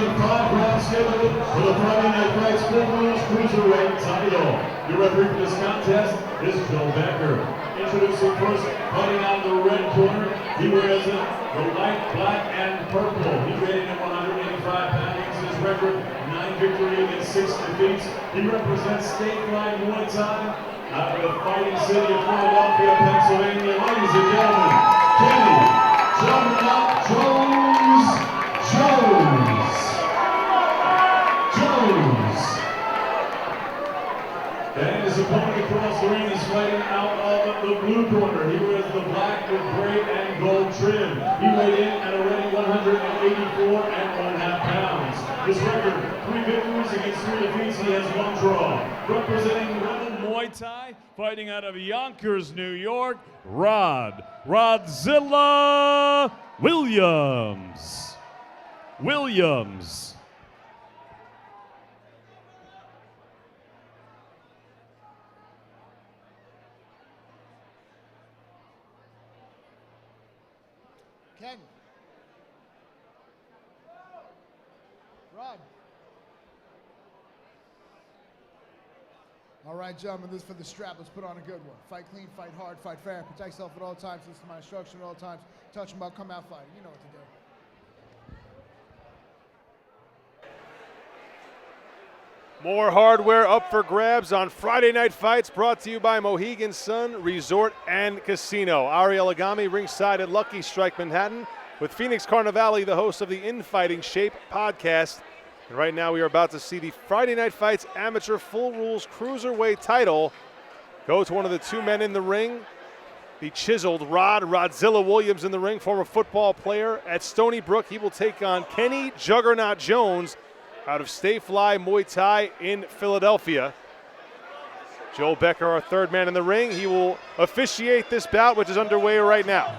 the 5 rounds scheduled for the Friday Night Fights Full Rules Cruiserweight title. Your referee for this contest is Joe Becker. Introducing first, fighting out of the red corner, he wears the white, black, and purple. He weighed in at 185 pounds. His record, 9 victories and 6 defeats. He represents State Flag Muay Thai out of the fighting city of Philadelphia, Pennsylvania. Ladies and gentlemen, Kenny Juggernaut Jones. And his opponent across the ring is fighting out of the blue corner. He wears the black with gray and gold trim. He weighed in at a ready 184 and 1/2 pounds. His record, 3 victories against 3 defeats. He has 1 draw. Representing Muay Thai, fighting out of Yonkers, New York, Rodzilla Williams. Ken. Rod. All right, gentlemen, this is for the strap. Let's put on a good one. Fight clean, fight hard, fight fair. Protect yourself at all times. Listen to my instruction at all times. Touch them up, come out fighting. You know what to do. More hardware up for grabs on Friday Night Fights, brought to you by Mohegan Sun Resort and Casino. Ari Elegami ringside at Lucky Strike Manhattan with Phoenix Carnivale, the host of the In Fighting Shape podcast. And right now we are about to see the Friday Night Fights Amateur Full Rules Cruiserweight title go to one of the 2 men in the ring. The chiseled Rodzilla Williams in the ring, former football player at Stony Brook. He will take on Kenny Juggernaut Jones out of Stay Fly Muay Thai in Philadelphia. Joe Becker, our 3rd man in the ring. He will officiate this bout, which is underway right now.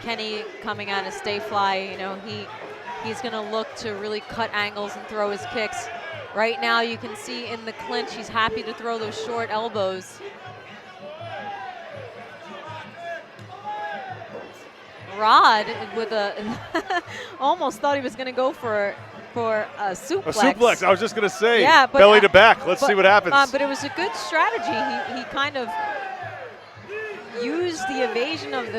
Kenny coming out of Stay Fly, you know, he's going to look to really cut angles and throw his kicks. Right now you can see in the clinch he's happy to throw those short elbows. Rod with a almost thought he was going to go for a suplex. A suplex, I was just going to say, yeah, but, belly to back. Let's see what happens. But it was a good strategy. He kind of used the evasion of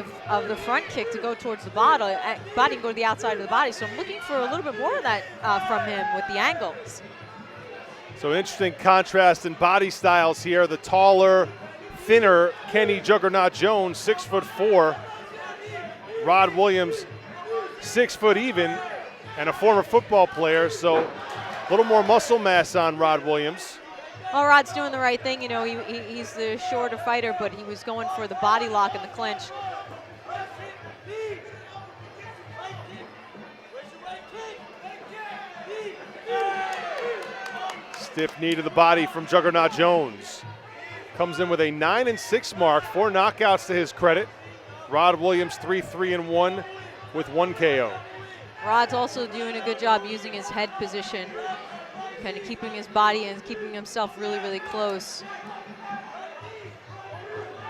the front kick to go towards the body and go to the outside of the body. So I'm looking for a little bit more of that from him with the angles. So interesting contrast in body styles here. The taller, thinner Kenny Juggernaut Jones, 6'4". Rod Williams, 6 foot even, and a former football player, so a little more muscle mass on Rod Williams. Well, Rod's doing the right thing. You know, he's the shorter fighter, but he was going for the body lock in the clinch. Stiff knee to the body from Juggernaut Jones. Comes in with a 9-6 mark, 4 knockouts to his credit. Rod Williams 3-3-1 with 1 KO. Rod's also doing a good job using his head position, kind of keeping his body and keeping himself really, really close.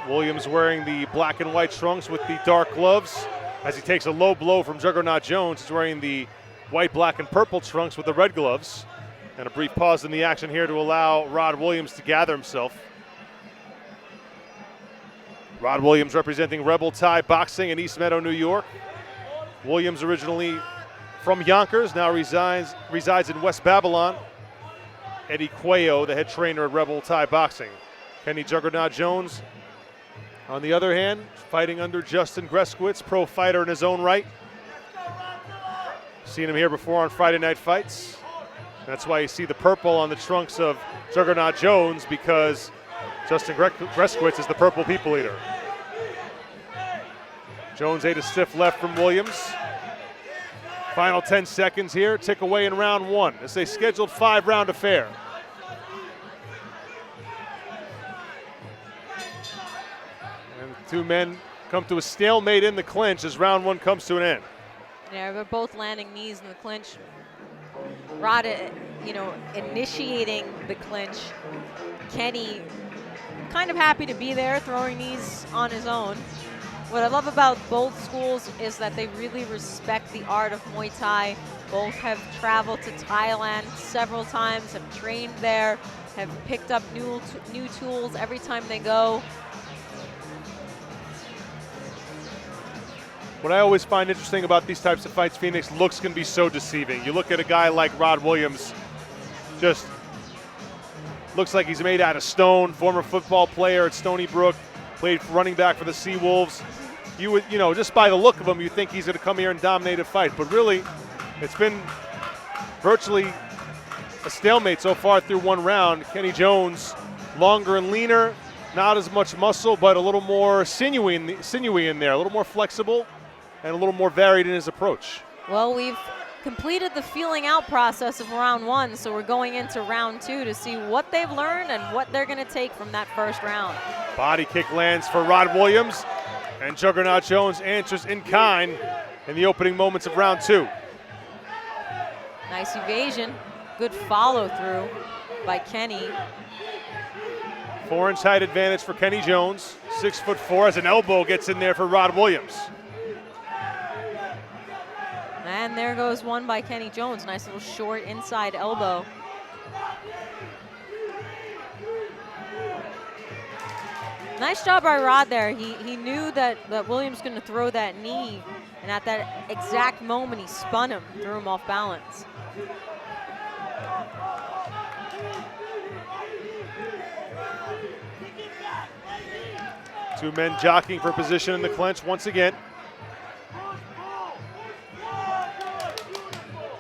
Williams wearing the black and white trunks with the dark gloves. As he takes a low blow from Juggernaut Jones, he's wearing the white, black, and purple trunks with the red gloves. And a brief pause in the action here to allow Rod Williams to gather himself. Rod Williams representing Rebel Thai Boxing in East Meadow, New York. Williams originally from Yonkers, now resides in West Babylon. Eddie Cuello, the head trainer at Rebel Thai Boxing. Kenny Juggernaut Jones, on the other hand, fighting under Justin Greskowitz, pro fighter in his own right. Seen him here before on Friday Night Fights. That's why you see the purple on the trunks of Juggernaut Jones, because Justin Greskowitz is the purple people eater. Jones ate a stiff left from Williams. Final 10 seconds here, tick away in round 1. It's a scheduled 5-round affair. And the 2 men come to a stalemate in the clinch as round 1 comes to an end. Yeah, they're both landing knees in the clinch. Rod, you know, initiating the clinch. Kenny kind of happy to be there, throwing knees on his own. What I love about both schools is that they really respect the art of Muay Thai. Both have traveled to Thailand several times, have trained there, have picked up new tools every time they go. What I always find interesting about these types of fights, Phoenix, looks can be so deceiving. You look at a guy like Rod Williams, just looks like he's made out of stone, former football player at Stony Brook, played running back for the Seawolves. You would, just by the look of him, you think he's going to come here and dominate a fight. But really, it's been virtually a stalemate so far through one round. Kenny Jones, longer and leaner, not as much muscle, but a little more sinewy in there, a little more flexible, and a little more varied in his approach. Well, we've completed the feeling out process of round 1, so we're going into round 2 to see what they've learned and what they're going to take from that first round. Body kick lands for Rod Williams, and Juggernaut Jones answers in kind in the opening moments of round 2. Nice evasion, good follow through by Kenny. 4-inch height advantage for Kenny Jones, 6'4", as an elbow gets in there for Rod Williams. And there goes one by Kenny Jones. Nice little short inside elbow. Nice job by Rod there. He knew that Williams was going to throw that knee, and at that exact moment he spun him, threw him off balance. Two men jockeying for position in the clinch once again.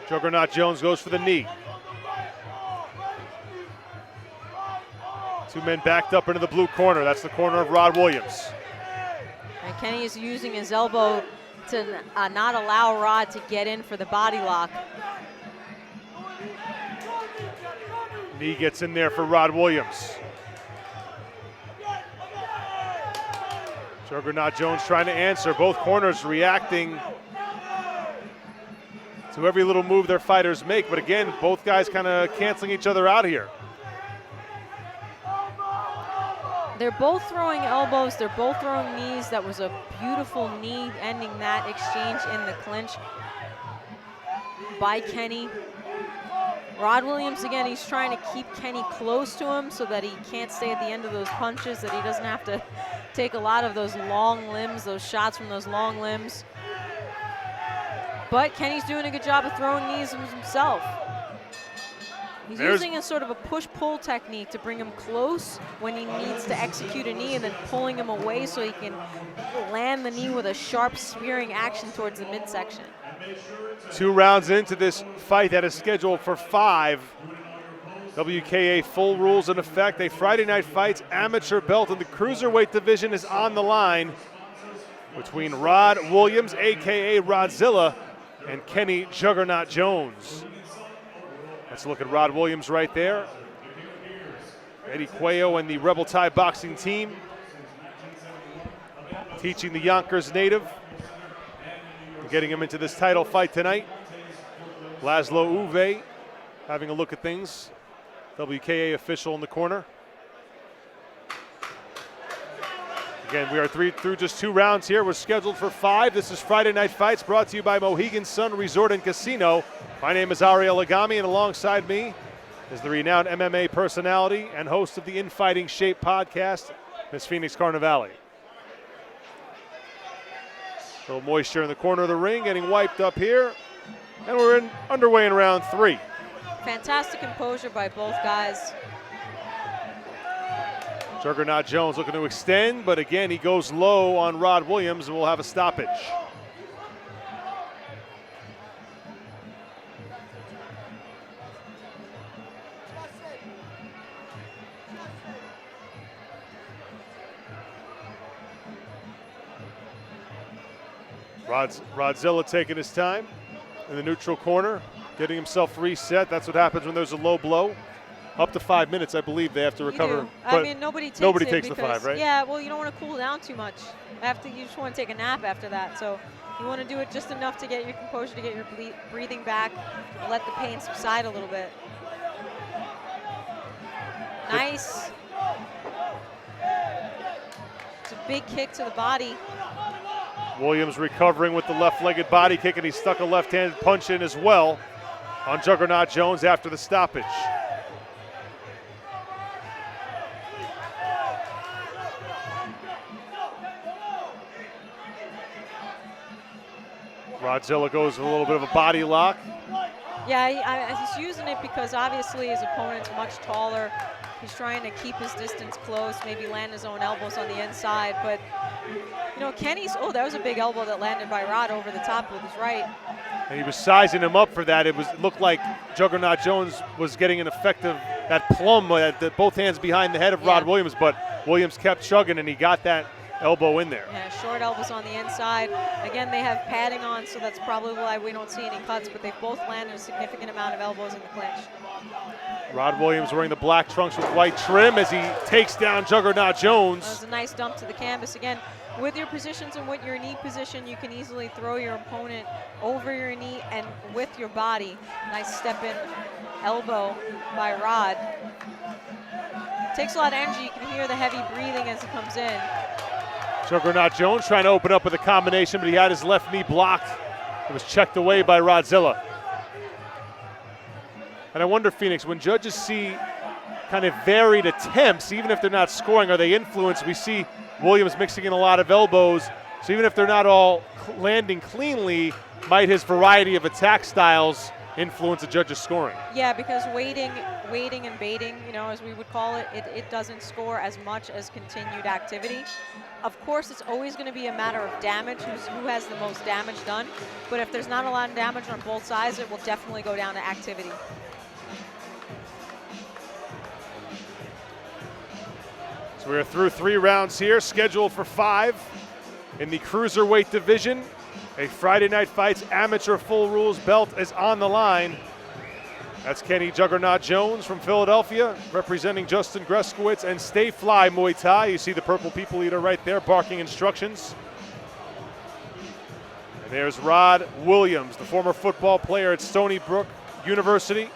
Juggernaut Jones goes for the knee. Two men backed up into the blue corner. That's the corner of Rod Williams. And Kenny is using his elbow to not allow Rod to get in for the body lock. Knee gets in there for Rod Williams. Juggernaut Jones trying to answer. Both corners reacting to every little move their fighters make. But again, both guys kind of canceling each other out here. They're both throwing elbows. They're both throwing knees. That was a beautiful knee ending that exchange in the clinch by Kenny. Rod Williams, again, he's trying to keep Kenny close to him so that he can't stay at the end of those punches, that he doesn't have to take a lot of those long limbs, those shots from those long limbs. But Kenny's doing a good job of throwing knees himself. He's using a sort of a push-pull technique to bring him close when he needs to execute a knee and then pulling him away so he can land the knee with a sharp spearing action towards the midsection. 2 rounds into this fight that is scheduled for 5. WKA full rules in effect. A Friday night fights amateur belt in the cruiserweight division is on the line between Rod Williams, aka Rodzilla, and Kenny Juggernaut Jones. Let's look at Rod Williams right there. Eddie Cuello and the Rebel Thai boxing team teaching the Yonkers native, getting him into this title fight tonight. Laszlo Uwe having a look at things. WKA official in the corner. Again, we are through just 2 rounds here. We're scheduled for 5. This is Friday Night Fights brought to you by Mohegan Sun Resort and Casino. My name is Ariel Agami, and alongside me is the renowned MMA personality and host of the Infighting Shape podcast, Miss Phoenix Carnevale. A little moisture in the corner of the ring, getting wiped up here. And we're underway in round 3. Fantastic composure by both guys. Juggernaut Jones looking to extend, but again, he goes low on Rod Williams and will have a stoppage. Rodzilla taking his time in the neutral corner, getting himself reset. That's what happens when there's a low blow. Up to 5 minutes, I believe they have to recover. I mean, nobody takes the 5, right? Yeah, well, you don't want to cool down too much. You just want to take a nap after that. So you want to do it just enough to get your composure, to get your breathing back, and let the pain subside a little bit. Nice. It's a big kick to the body. Williams recovering with the left-legged body kick, and he stuck a left-handed punch in as well on Juggernaut Jones after the stoppage. Rodzilla goes with a little bit of a body lock. Yeah, he's using it because obviously his opponent's much taller. He's trying to keep his distance close, maybe land his own elbows on the inside. But, you know, Kenny's, oh, that was a big elbow that landed by Rod over the top with his right. And he was sizing him up for that. It looked like Juggernaut Jones was getting an effective, that plum, both hands behind the head of Rod Williams, but Williams kept chugging and he got that elbow in there. Yeah, short elbows on the inside. Again, they have padding on, so that's probably why we don't see any cuts, but they've both landed a significant amount of elbows in the clinch. Rod Williams wearing the black trunks with white trim as he takes down Juggernaut Jones. That was a nice dump to the canvas. Again, with your positions and with your knee position, you can easily throw your opponent over your knee and with your body. Nice step in elbow by Rod. Takes a lot of energy. You can hear the heavy breathing as he comes in. Juggernaut Jones trying to open up with a combination, but he had his left knee blocked. It was checked away by Rodzilla. And I wonder, Phoenix, when judges see kind of varied attempts, even if they're not scoring, are they influenced? We see Williams mixing in a lot of elbows, so even if they're not all landing cleanly, might his variety of attack styles influence the judge's scoring? Yeah, because waiting and baiting, you know, as we would call it, it doesn't score as much as continued activity. Of course, it's always going to be a matter of damage, who has the most damage done. But if there's not a lot of damage on both sides, it will definitely go down to activity. So we are through 3 rounds here, scheduled for 5 in the cruiserweight division. A Friday Night Fights amateur full rules belt is on the line. That's Kenny Juggernaut Jones from Philadelphia, representing Justin Greskowitz and Stay Fly Muay Thai. You see the purple people eater right there barking instructions. And there's Rod Williams, the former football player at Stony Brook University.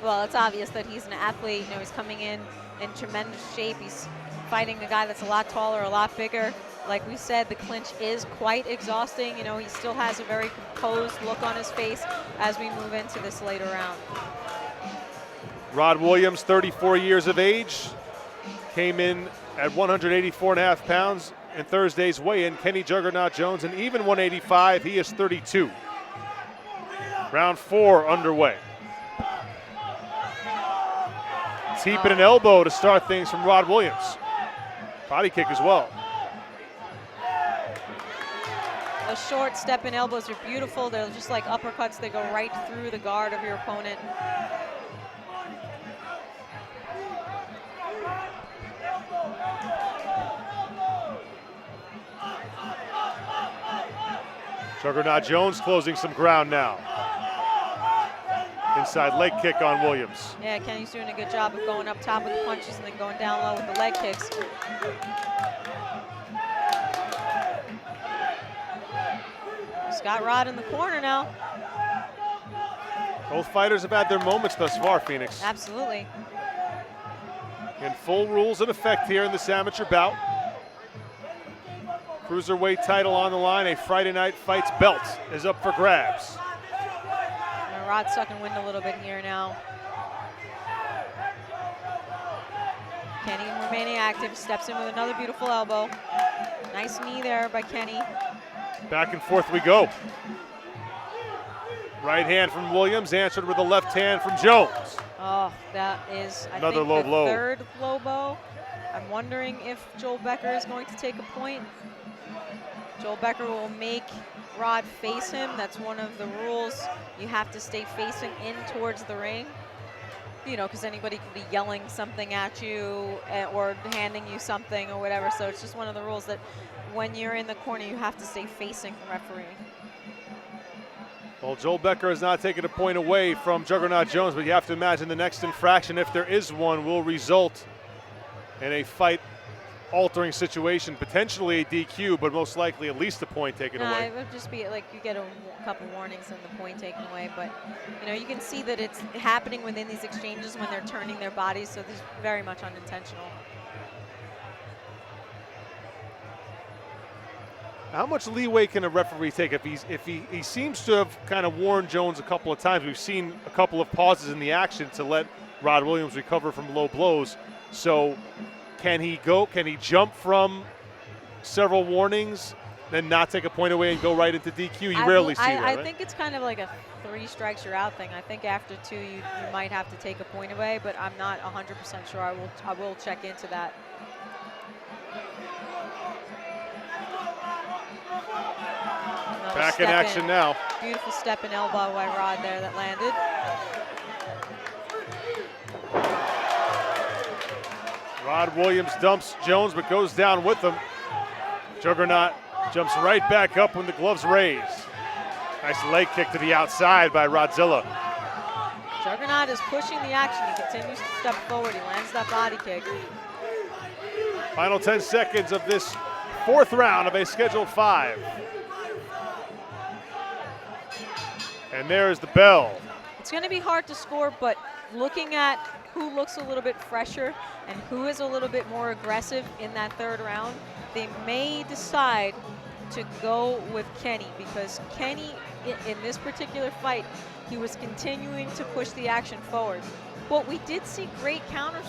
Well, it's obvious that he's an athlete. You know, he's coming in tremendous shape. He's fighting a guy that's a lot taller, a lot bigger. Like we said, the clinch is quite exhausting. You know, he still has a very composed look on his face as we move into this later round. Rod Williams, 34 years of age, came in at 184.5 pounds in Thursday's weigh-in. Kenny Juggernaut Jones, an even 185. He is 32. Round 4 underway. Teep and an elbow to start things from Rod Williams. Body kick as well. Those short step-in elbows are beautiful. They're just like uppercuts. They go right through the guard of your opponent. Juggernaut Jones closing some ground now. Inside leg kick on Williams. Yeah, Kenny's doing a good job of going up top with the punches and then going down low with the leg kicks. He's got Rod in the corner now. Both fighters have had their moments thus far, Phoenix. Absolutely. And full rules in effect here in this amateur bout. Cruiserweight title on the line. A Friday Night Fights belt is up for grabs. Rod's sucking wind a little bit here now. Kenny remaining active, steps in with another beautiful elbow. Nice knee there by Kenny. Back and forth we go. Right hand from Williams, answered with a left hand from Jones. Oh, that is, I another think, low the blow. Third low blow. I'm wondering if Joel Becker is going to take a point. Joel Becker will make Rod face him. That's one of the rules. You have to stay facing in towards the ring. You know, because anybody could be yelling something at you or handing you something or whatever. So it's just one of the rules that when you're in the corner, you have to stay facing the referee. Well, Joel Becker has not taken a point away from Juggernaut Jones, but you have to imagine the next infraction, if there is one, will result in a fight-altering situation, potentially a DQ, but most likely at least a point taken away. It would just be like you get a couple warnings and the point taken away, but you know, you can see that it's happening within these exchanges when they're turning their bodies, so this is very much unintentional. How much leeway can a referee take if he seems to have kind of warned Jones a couple of times? We've seen a couple of pauses in the action to let Rod Williams recover from low blows. So can he jump from several warnings, then not take a point away and go right into DQ? You rarely see that, right? I think it's kind of like a 3 strikes you're out thing. I think after 2 you might have to take a point away, but I'm not 100% sure. I will check into that. Back in action now. Beautiful step and elbow by Rod there that landed. Rod Williams dumps Jones but goes down with him. Juggernaut jumps right back up when the gloves raise. Nice leg kick to the outside by Rodzilla. Juggernaut is pushing the action. He continues to step forward. He lands that body kick. Final 10 seconds of this 4th round of a scheduled 5. And there's the bell. It's going to be hard to score, but looking at who looks a little bit fresher and who is a little bit more aggressive in that 3rd round, they may decide to go with Kenny, because Kenny, in this particular fight, he was continuing to push the action forward. But we did see great counter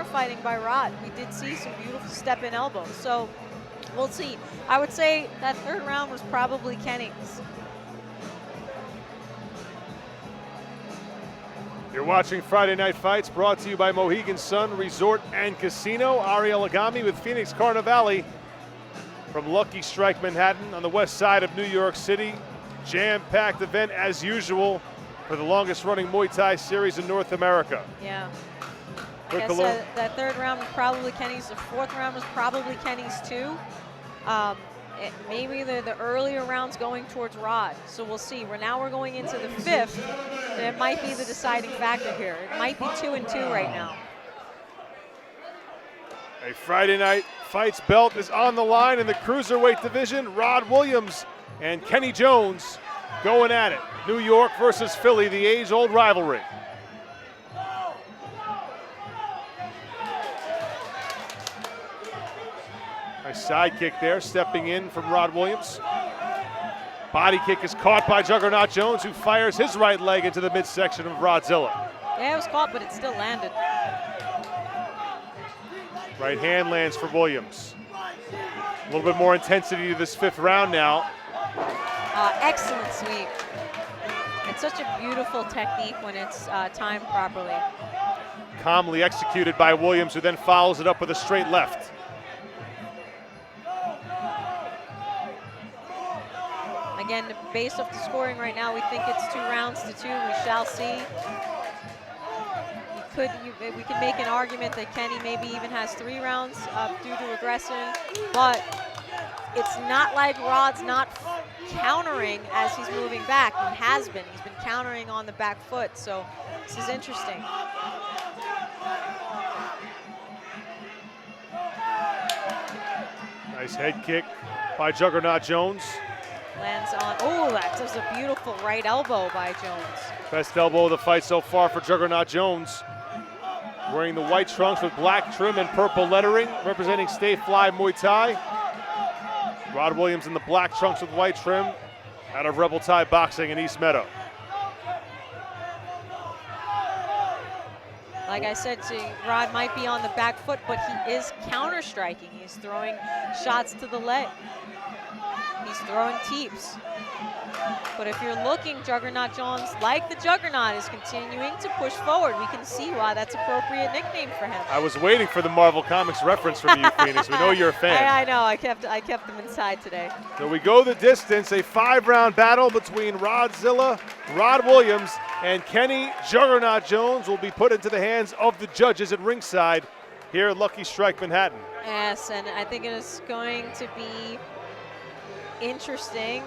fighting by Rod. We did see some beautiful step and elbows. So we'll see. I would say that 3rd round was probably Kenny's. You're watching Friday Night Fights, brought to you by Mohegan Sun Resort and Casino. Ariel Agami with Phoenix Carnivale from Lucky Strike Manhattan on the west side of New York City. Jam-packed event as usual for the longest running Muay Thai series in North America. Yeah. Like I said, that 3rd round was probably Kenny's. The 4th round was probably Kenny's too. Maybe the earlier rounds going towards Rod. So we'll see. We're going into the 5th. It might be the deciding factor here. It might be 2-2 right now. A Friday Night Fights belt is on the line in the cruiserweight division. Rod Williams and Kenny Jones going at it. New York versus Philly, the age-old rivalry. Nice side kick there, stepping in from Rod Williams. Body kick is caught by Juggernaut Jones, who fires his right leg into the midsection of Rodzilla. Yeah, it was caught, but it still landed. Right hand lands for Williams. A little bit more intensity to this 5th round now. Excellent sweep. It's such a beautiful technique when it's timed properly. Calmly executed by Williams, who then follows it up with a straight left. Again, based off the scoring right now, we think it's 2 rounds to 2. We shall see. We could make an argument that Kenny maybe even has 3 rounds due to aggression, but it's not like Rod's not countering as he's moving back. He has been. He's been countering on the back foot, so this is interesting. Nice head kick by Juggernaut Jones. Lands on, oh, that's just a beautiful right elbow by Jones. Best elbow of the fight so far for Juggernaut Jones. Wearing the white trunks with black trim and purple lettering, representing Stay Fly Muay Thai. Rod Williams in the black trunks with white trim, out of Rebel Thai Boxing in East Meadow. Like I said, Rod might be on the back foot, but he is counter-striking. He's throwing shots to the leg. He's throwing teeps. But if you're looking, Juggernaut Jones, like the Juggernaut, is continuing to push forward. We can see why that's appropriate nickname for him. I was waiting for the Marvel Comics reference from you, Phoenix. We know you're a fan. I know. I kept them inside today. So we go the distance. A 5-round battle between Rodzilla, Rod Williams, and Kenny Juggernaut Jones will be put into the hands of the judges at ringside here at Lucky Strike Manhattan. Yes, and I think it is going to be interesting.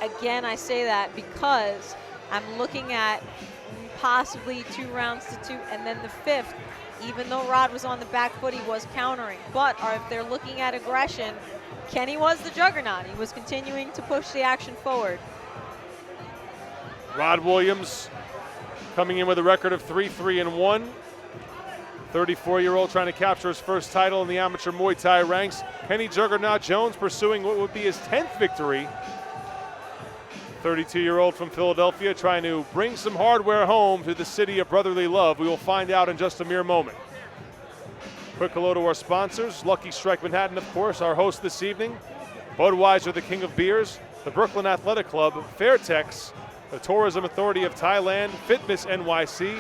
Again, I say that because I'm looking at possibly 2 rounds to 2, and then the 5th, even though Rod was on the back foot, he was countering. But if they're looking at aggression, Kenny was the Juggernaut. He was continuing to push the action forward. Rod Williams coming in with a record of 3-3-1. 34-year-old trying to capture his first title in the amateur Muay Thai ranks. Kenny Juggernaut Jones pursuing what would be his 10th victory. 32-year-old from Philadelphia trying to bring some hardware home to the city of brotherly love. We will find out in just a mere moment. Quick hello to our sponsors. Lucky Strike Manhattan, of course, our host this evening. Budweiser, the king of beers. The Brooklyn Athletic Club. Fairtex. The Tourism Authority of Thailand. Fitness NYC.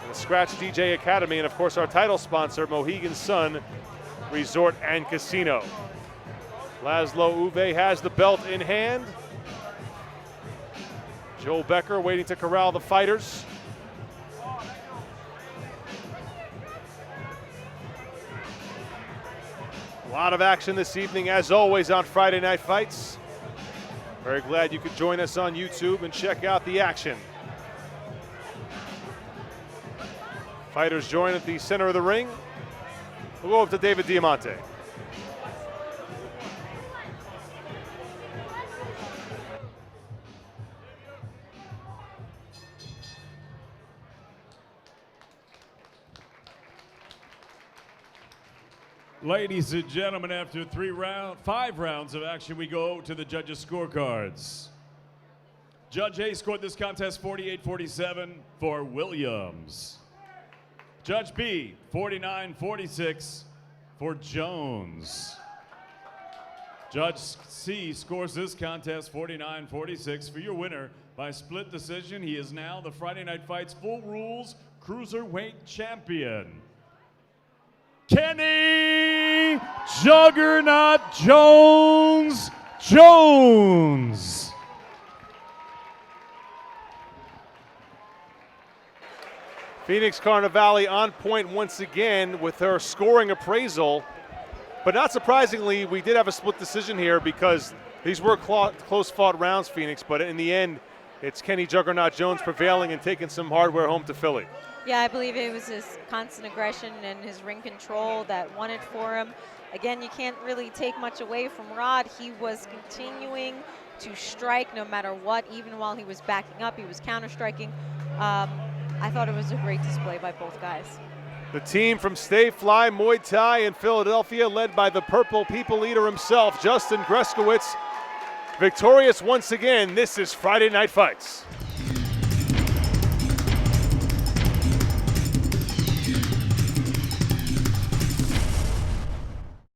The Scratch DJ Academy, and of course our title sponsor, Mohegan Sun Resort and Casino. Laszlo Uwe has the belt in hand. Joel Becker waiting to corral the fighters. A lot of action this evening, as always, on Friday Night Fights. Very glad you could join us on YouTube and check out the action. Fighters join at the center of the ring. We'll go up to David Diamante. Ladies and gentlemen, after 5 rounds of action, we go to the judges' scorecards. Judge A scored this contest 48-47 for Williams. Judge B, 49-46 for Jones. Judge C scores this contest 49-46 for your winner by split decision. He is now the Friday Night Fights Full Rules Cruiserweight Champion, Kenny Juggernaut Jones. Phoenix Carnivale on point once again with her scoring appraisal. But not surprisingly, we did have a split decision here because these were close-fought rounds, Phoenix, but in the end, it's Kenny Juggernaut Jones prevailing and taking some hardware home to Philly. Yeah, I believe it was his constant aggression and his ring control that won it for him. Again, you can't really take much away from Rod. He was continuing to strike no matter what. Even while he was backing up, he was counter-striking. I thought it was a great display by both guys. The team from Stay Fly Muay Thai in Philadelphia, led by the Purple People Eater himself, Justin Greskowitz, victorious once again. This is Friday Night Fights.